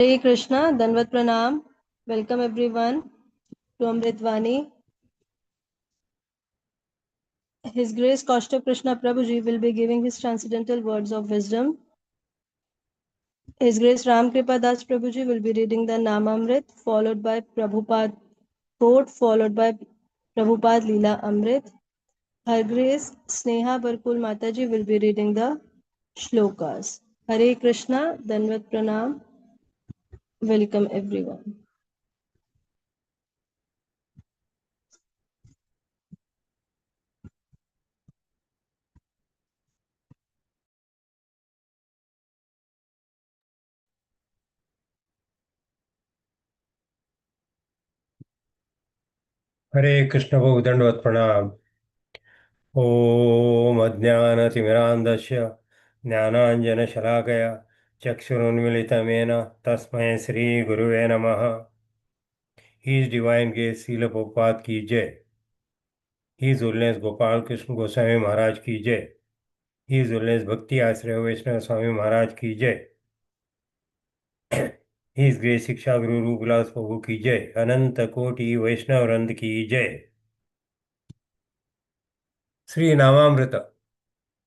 Hare Krishna, Danvat Pranam. Welcome everyone to Amritvani. His Grace Kaustubha Krishna Prabhuji will be giving his transcendental words of wisdom. His Grace Ram Kripa Das Prabhuji will be reading the Namamrit, followed by Prabhupada quote, followed by Prabhupada Leela Amrit. Her Grace Sneha Barkul Mataji will be reading the shlokas. Hare Krishna, Danvat Pranam. Welcome everyone. हरे कृष्ण बहुदंडवत प्रणाम। ओम अज्ञानतिमिरान्धस्य ज्ञानाञ्जनशलाकया चक्षुरुन्मिलितमेन तस्मै श्रीगुरुवे नमः। His Divine Grace Srila Prabhupada की जय। His Holiness Gopal Krishna Goswami महाराज की जय। His Holiness भक्ति आश्रय वैष्णव स्वामी महाराज की जय। His Grace शिक्षा गुरु रूपलास प्रभु की जय। अनंत कोटि वैष्णव वृंद की जय। Shri नामामृत,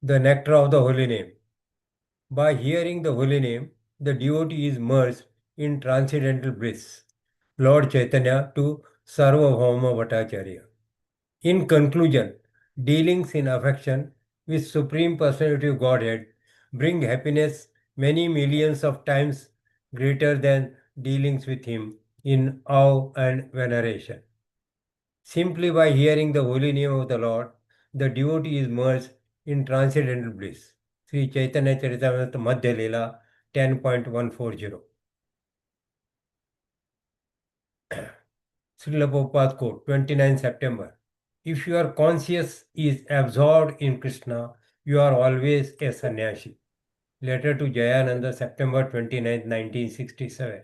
the nectar of the holy name. By hearing the holy name, the devotee is merged in transcendental bliss. Lord Chaitanya to Sarvabhauma Bhattacharya. In conclusion, dealings in affection with Supreme Personality of Godhead bring happiness many millions of times greater than dealings with Him in awe and veneration. Simply by hearing the holy name of the Lord, the devotee is merged in transcendental bliss. Sri Chaitanya Charitamrita Madhya Leela 10.140. Srila Prabhupada quote, 29 September. If your conscience is absorbed in Krishna, you are always a sannyasi. Letter to Jayananda, September 29, 1967.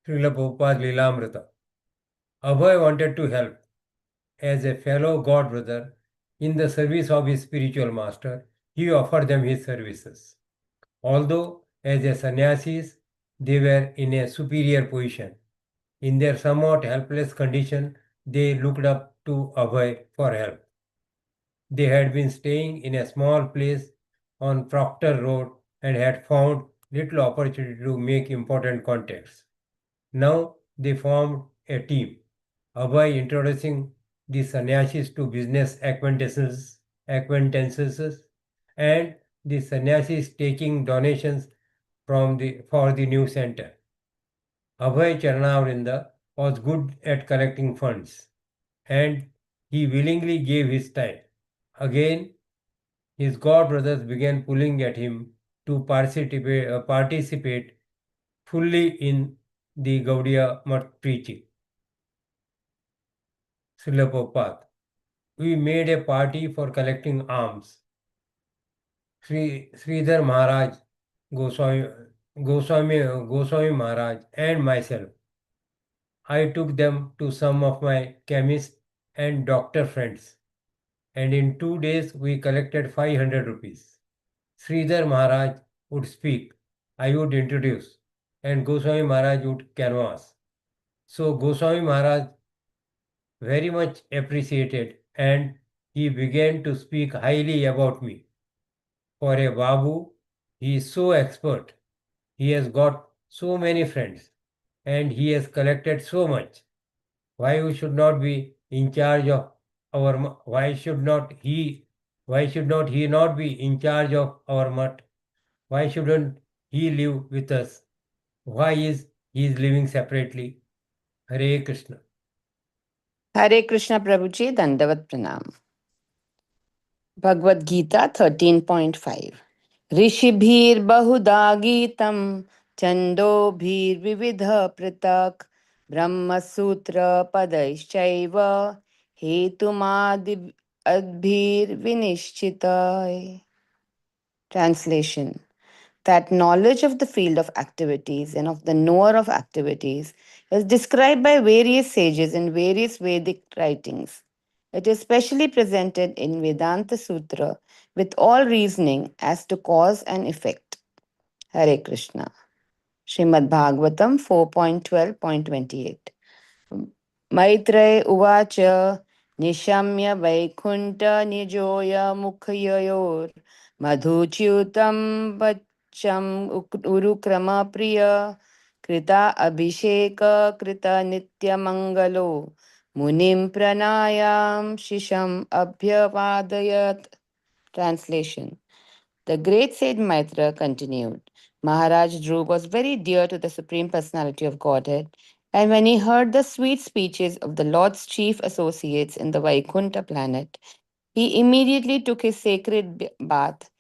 Srila Prabhupada Leelamrita. Abhay wanted to help as a fellow God brother in the service of his spiritual master. He offered them his services. Although as a sannyasis, they were in a superior position. In their somewhat helpless condition, they looked up to Abhay for help. They had been staying in a small place on Proctor Road and had found little opportunity to make important contacts. Now they formed a team. Abhay introducing the sannyasis to business acquaintances, and the sannyasis taking donations for the new center. Abhay Charnavrinda was good at collecting funds, and he willingly gave his time. Again, his god brothers began pulling at him to participate fully in the Gaudiya Math preaching. Srila Prabhupada. We made a party for collecting alms. Sridhar Maharaj, Goswami Maharaj, and myself. I took them to some of my chemist and doctor friends, and in 2 days we collected 500 rupees. Sridhar Maharaj would speak, I would introduce, and Goswami Maharaj would canvass. So Goswami Maharaj very much appreciated, and he began to speak highly about me. For a Babu, he is so expert. He has got so many friends, and he has collected so much. Why we should not be in charge of our? Why should not he not be in charge of our mutt? Why shouldn't he live with us? Why is he is living separately? Hare Krishna. Hare Krishna Prabhuji, Dandavat Pranam. Bhagavad Gita 13.5. Rishibhir Bahuda Gitam Chandobhir Vividha Pratak Brahma Sutra Padaishchaiva Hetumadibhir Vinishchitai. Translation. That knowledge of the field of activities and of the knower of activities is described by various sages in various Vedic writings. It is specially presented in Vedanta Sutra with all reasoning as to cause and effect. Hare Krishna. Srimad Bhagavatam 4.12.28. Maitre Uvacha Nishamya Vaikunta Nijoya Mukhayor Madhuchyutam Vacham Urukrama Priya Krita Abhisheka Krita Nitya Mangalo Munim Pranayam Shisham Abhyavadayat. Translation. The great sage Maitra continued. Maharaj Dhruv was very dear to the Supreme Personality of Godhead, and when he heard the sweet speeches of the Lord's chief associates in the Vaikunta planet, he immediately took his sacred bath,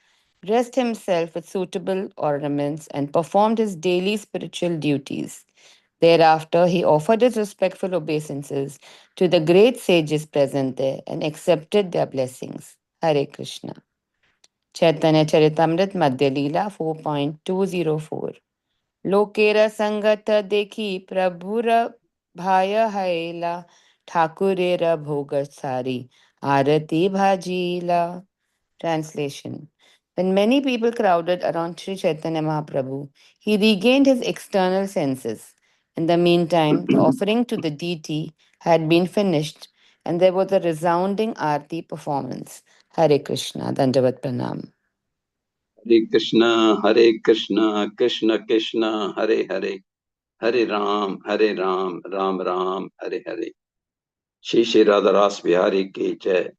dressed himself with suitable ornaments, and performed his daily spiritual duties. Thereafter, he offered his respectful obeisances to the great sages present there and accepted their blessings. Hare Krishna. Chaitanya Charitamrit Madhya Leela 4.204. Lokera Sangata Dekhi Prabhura Bhaya Haila Thakurera Bhogasari Arati Bhajila. Translation. When many people crowded around Sri Chaitanya Mahaprabhu, he regained his external senses. In the meantime, the offering to the deity had been finished, and there was a resounding arti performance. Hare Krishna, Dandavat Pranam. Hare Krishna, Krishna Krishna, Hare Hare, Hare Ram, Ram Ram, Hare Hare. Shri Shri Radha Ras Bihari ki jai,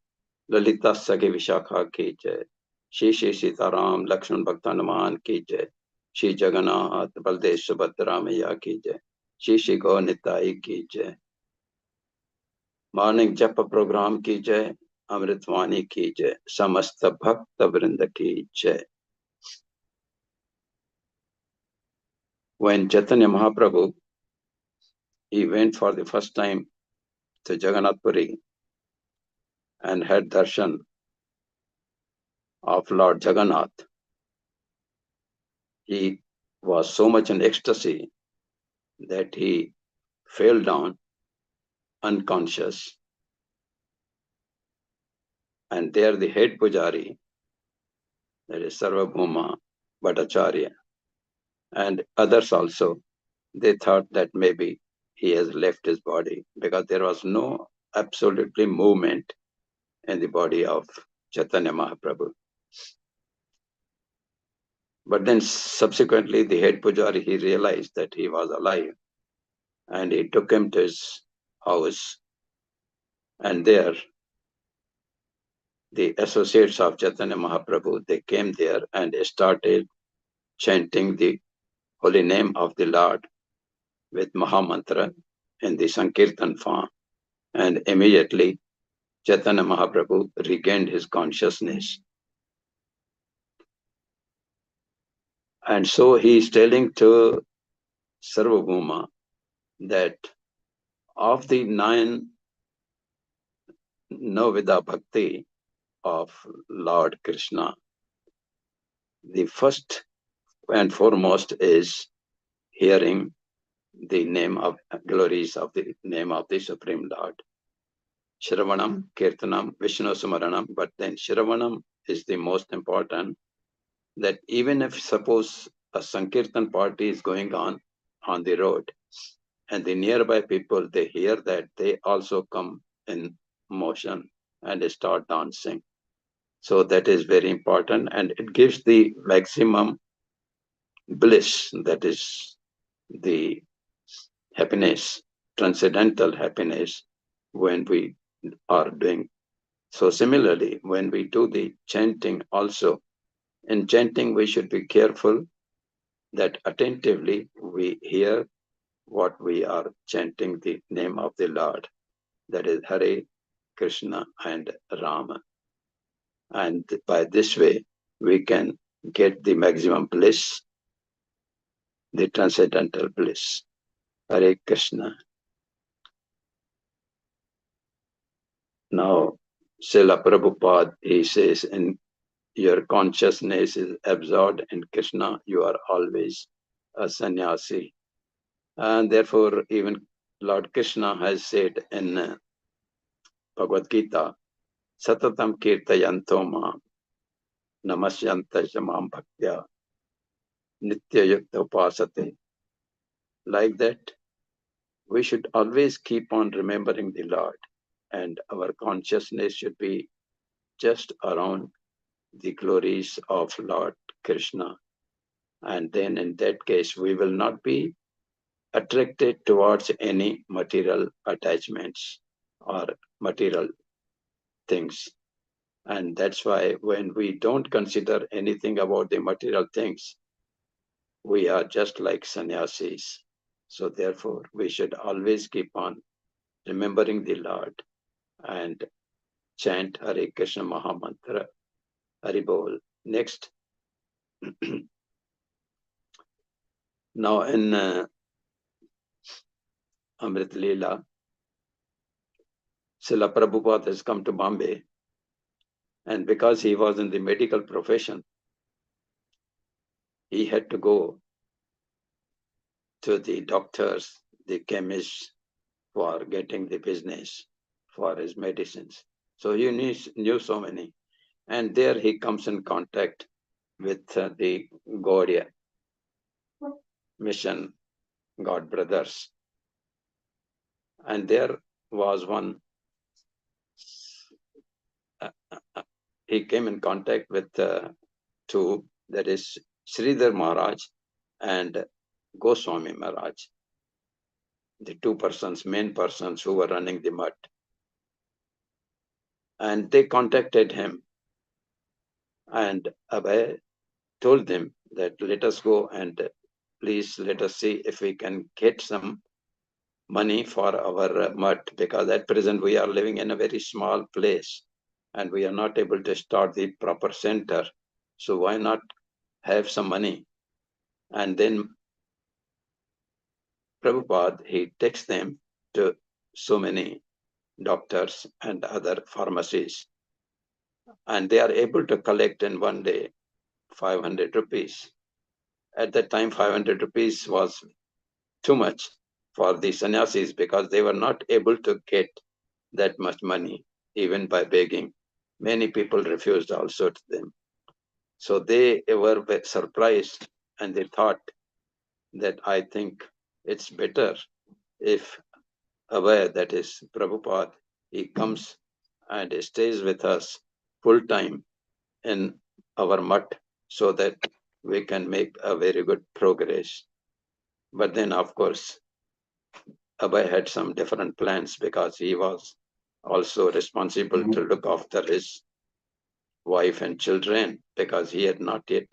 Lalita Sage Vishakha ki jai, Shri Shri Sitaram Lakshman Bhaktanuman ki jai, Shri Jagannath Baldev Subhadra Maya ki jai, Shri Shri Gaur Nitai ki jai. Morning Japa program ki jai, Amritvani ki jai, Samasta Bhakta Vrinda ki jai. When Chaitanya Mahaprabhu, he went for the first time to Jagannath Puri and had darshan of Lord Jagannath, he was so much in ecstasy that he fell down unconscious. And there the head pujari, that is Sarvabhauma Bhattacharya, and others also, they thought that maybe he has left his body because there was no absolutely movement in the body of Chaitanya Mahaprabhu. But then subsequently the head pujari, he realized that he was alive and he took him to his house, and there the associates of Chaitanya Mahaprabhu, they came there and started chanting the holy name of the Lord with Mahamantra in the Sankirtan form. And immediately Chaitanya Mahaprabhu regained his consciousness. And so he is telling to Sarvabhauma that of the 9 Navida Bhakti of Lord Krishna, the first and foremost is hearing the name of glories of the name of the Supreme Lord. Shravanam, Kirtanam, Vishnu Smaranam, but then Shravanam is the most important, that even if suppose a Sankirtan party is going on the road and the nearby people, they hear that, they also come in motion and they start dancing. So that is very important, and it gives the maximum bliss, that is the happiness, transcendental happiness when we are doing. So similarly, when we do the chanting also, in chanting we should be careful that attentively we hear what we are chanting, the name of the Lord, that is Hare Krishna and Rama. And by this way, we can get the maximum bliss, the transcendental bliss. Hare Krishna. Now, Srila Prabhupada, he says, in your consciousness is absorbed in Krishna, you are always a sannyasi. And therefore, even Lord Krishna has said in Bhagavad Gita, Satatam Kirtayanto Mam, namasyanta shamam bhaktya nitya yukta upasate. Like that, we should always keep on remembering the Lord, and our consciousness should be just around the glories of Lord Krishna. And then in that case, we will not be attracted towards any material attachments or material things. And that's why when we don't consider anything about the material things, we are just like sannyasis. So therefore, we should always keep on remembering the Lord and chant Hare Krishna Mahamantra, Hari Bol. Next. Now in Amrit Leela, Srila Prabhupada has come to Bombay, and because he was in the medical profession, he had to go to the doctors, the chemists, for getting the business for his medicines. So he knew so many. And there he comes in contact with the Gaudiya mission, God brothers. And there was one, he came in contact with two, that is Sridhar Maharaj and Goswami Maharaj, the two persons, main persons who were running the mutt. And they contacted him, and Abhay told them that let us go and please let us see if we can get some money for our mutt, because at present we are living in a very small place and we are not able to start the proper center. So why not have some money? And then Prabhupada, he takes them to so many doctors and other pharmacies, and they are able to collect in one day 500 rupees. At that time, 500 rupees was too much for the sannyasis because they were not able to get that much money, even by begging. Many people refused also to them. So they were surprised, and they thought that I think it's better if aware, that is Prabhupada, he comes and stays with us full time in our mutt so that we can make a very good progress. But then, of course, Abhay had some different plans because he was also responsible to look after his wife and children because he had not yet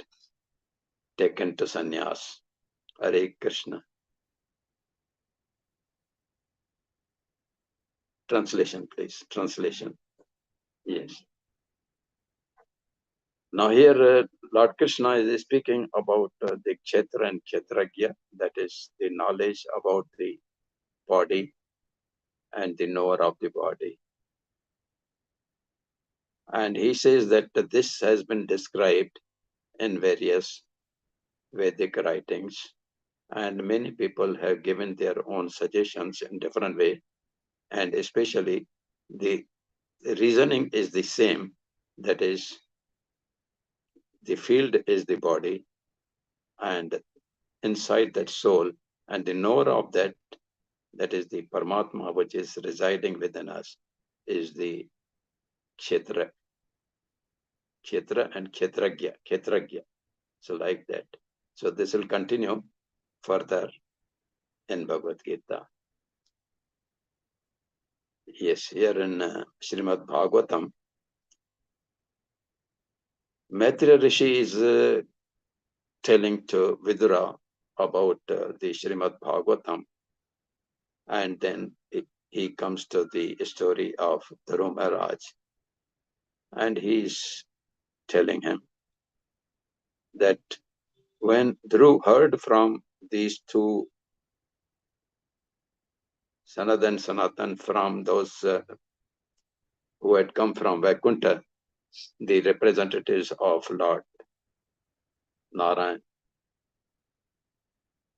taken to sannyas. Hare Krishna. Translation, please. Translation. Yes. Now here, Lord Krishna is speaking about the Kshetra and Kshetragya, that is the knowledge about the body and the knower of the body. And he says that this has been described in various Vedic writings, and many people have given their own suggestions in different way, and especially the reasoning is the same, that is the field is the body, and inside that soul, and the knower of that, that is the Paramatma which is residing within us, is the Kshetra. Kshetra and Kshetragya. So like that. So this will continue further in Bhagavad Gita. Yes, here in Srimad Bhagavatam, Maitreya Rishi is telling to Vidura about the Srimad Bhagavatam, and then he comes to the story of Dhruva Maharaj, and he's telling him that when Dhruva heard from these two, Sanad and Sanatan, from those who had come from Vaikuntha, the representatives of Lord Narayan,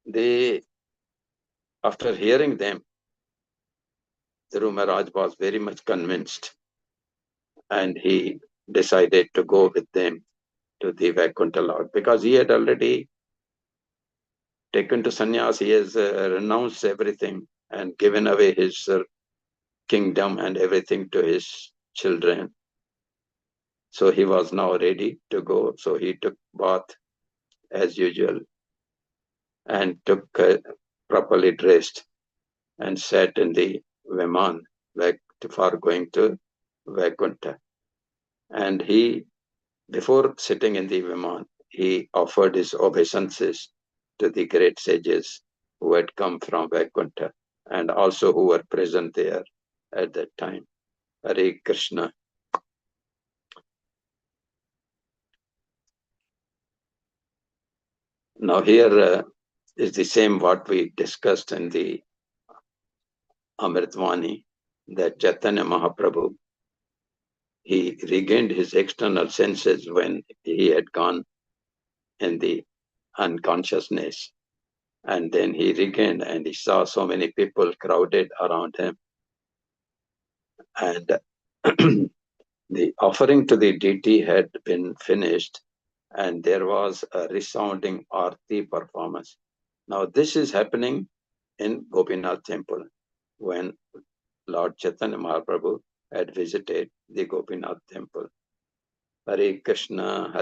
they, after hearing them, Dhruva Maharaj was very much convinced, and he decided to go with them to the Vaikuntha Lord, because he had already taken to sannyas. He has renounced everything and given away his kingdom and everything to his children. So he was now ready to go. So he took bath as usual and took properly dressed and sat in the Viman for going to Vaikuntha. And he, before sitting in the Viman, he offered his obeisances to the great sages who had come from Vaikuntha and also who were present there at that time. Hare Krishna. Now here is the same what we discussed in the Amritvani, that Chaitanya Mahaprabhu, he regained his external senses when he had gone in the unconsciousness. And then he regained and he saw so many people crowded around him. And the offering to the deity had been finished and there was a resounding arti performance. Now this is happening in Gopinath temple when Lord Chaitanya Mahaprabhu had visited the Gopinath temple. Hare Krishna,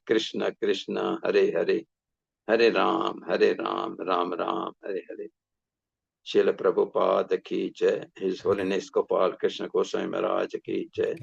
Krishna Krishna, Hare Hare, Hare Ram, Ram Ram, Hare Hare. Srila Prabhupada ki jai, His Holiness Gopal Krishna Goswami Maharaj ki jai.